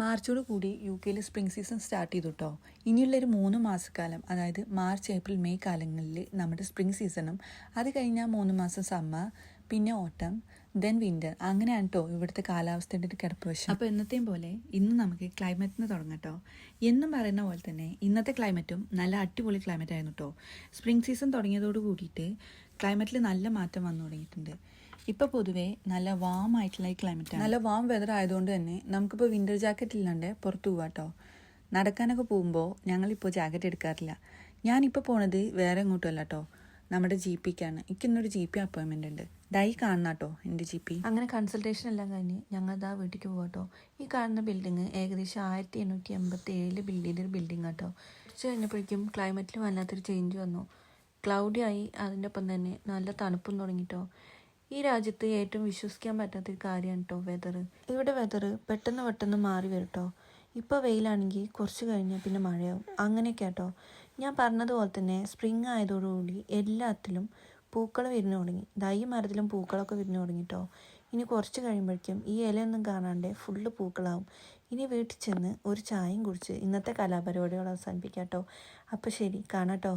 മാർച്ചോട് കൂടി യു.കെയിൽ spring season start ചെയ്തു കേട്ടോ. ഇനിയുള്ളൊരു 3 മാസക്കാലം, അതായത് മാർച്ച്, ഏപ്രിൽ, മെയ് കാലങ്ങളിൽ നമ്മുടെ സ്പ്രിംഗ് സീസണും, അത് കഴിഞ്ഞാൽ 3 മാസം സമ്മർ, പിന്നെ ഓട്ടം, ദെൻ വിൻ്റർ. അങ്ങനെയാണ് കേട്ടോ ഇവിടുത്തെ കാലാവസ്ഥയുടെ ഒരു കിടപ്പ് വശം. അപ്പോൾ എന്നത്തെയും പോലെ ഇന്ന് നമുക്ക് ക്ലൈമറ്റിന് തുടങ്ങാം കേട്ടോ. എന്നും പറയുന്ന പോലെ തന്നെ ഇന്നത്തെ ക്ലൈമറ്റും നല്ല അടിപൊളി ക്ലൈമറ്റ് ആയിരുന്നു കേട്ടോ. സ്പ്രിംഗ് സീസൺ തുടങ്ങിയതോട് കൂടിയിട്ട് ക്ലൈമറ്റിൽ നല്ല മാറ്റം വന്നു തുടങ്ങിയിട്ടുണ്ട്. ഇപ്പോൾ പൊതുവേ നല്ല വാം ആയിട്ടുള്ള ഈ ക്ലൈമറ്റാണ്. നല്ല വാം വെതർ ആയതുകൊണ്ട് തന്നെ നമുക്കിപ്പോൾ വിൻ്റർ ജാക്കറ്റ് ഇല്ലാണ്ട് പുറത്ത് പോവാം കേട്ടോ. നടക്കാനൊക്കെ പോകുമ്പോൾ ഞങ്ങളിപ്പോൾ ജാക്കറ്റ് എടുക്കാറില്ല. ഞാനിപ്പോൾ പോണത് വേറെ എങ്ങോട്ടുമല്ല കേട്ടോ, നമ്മുടെ GPക്കാണ്. എനിക്കിന്നൊരു GP അപ്പോയിൻമെൻ്റ് ഉണ്ട്. ഡൈ കാണണം കേട്ടോ എൻ്റെ GP. അങ്ങനെ കൺസൾട്ടേഷൻ എല്ലാം കഴിഞ്ഞ് ഞങ്ങൾ വീട്ടിലേക്ക് പോകാം കേട്ടോ. ഈ കാണുന്ന ബിൽഡിങ് ഏകദേശം 1887 ബിൽഡ് ചെയ്തൊരു ബിൽഡിംഗ് കേട്ടോ. കുറച്ച് കഴിഞ്ഞപ്പോഴേക്കും ക്ലൈമറ്റിൽ വല്ലാത്തൊരു ചേഞ്ച് വന്നു. ക്ലൗഡി ആയി, അതിൻ്റെ ഒപ്പം തന്നെ നല്ല തണുപ്പും തുടങ്ങിട്ടോ. ഈ രാജ്യത്ത് ഏറ്റവും വിശ്വസിക്കാൻ പറ്റാത്തൊരു കാര്യമാണ് കേട്ടോ വെതർ. ഇവിടെ വെതർ പെട്ടെന്ന് മാറി വരും കേട്ടോ. ഇപ്പോൾ വെയിലാണെങ്കിൽ കുറച്ച് കഴിഞ്ഞാൽ പിന്നെ മഴയാവും. അങ്ങനെയൊക്കെ കേട്ടോ. ഞാൻ പറഞ്ഞതുപോലെ തന്നെ സ്പ്രിങ് ആയതോടുകൂടി എല്ലാത്തിലും പൂക്കൾ വിരിഞ്ഞു തുടങ്ങി. ഈ മരത്തിലും പൂക്കളൊക്കെ വിരിഞ്ഞു തുടങ്ങിട്ടോ. ഇനി കുറച്ച് കഴിയുമ്പോഴേക്കും ഈ ഇലയൊന്നും കാണാണ്ട് ഫുള്ള് പൂക്കളാവും. ഇനി വീട്ടിൽ ചെന്ന് ഒരു ചായയും കുടിച്ച് ഇന്നത്തെ കലാപരിപാടികൾ അവസാനിപ്പിക്കാം കേട്ടോ. അപ്പോൾ ശരി, കാണാം കേട്ടോ.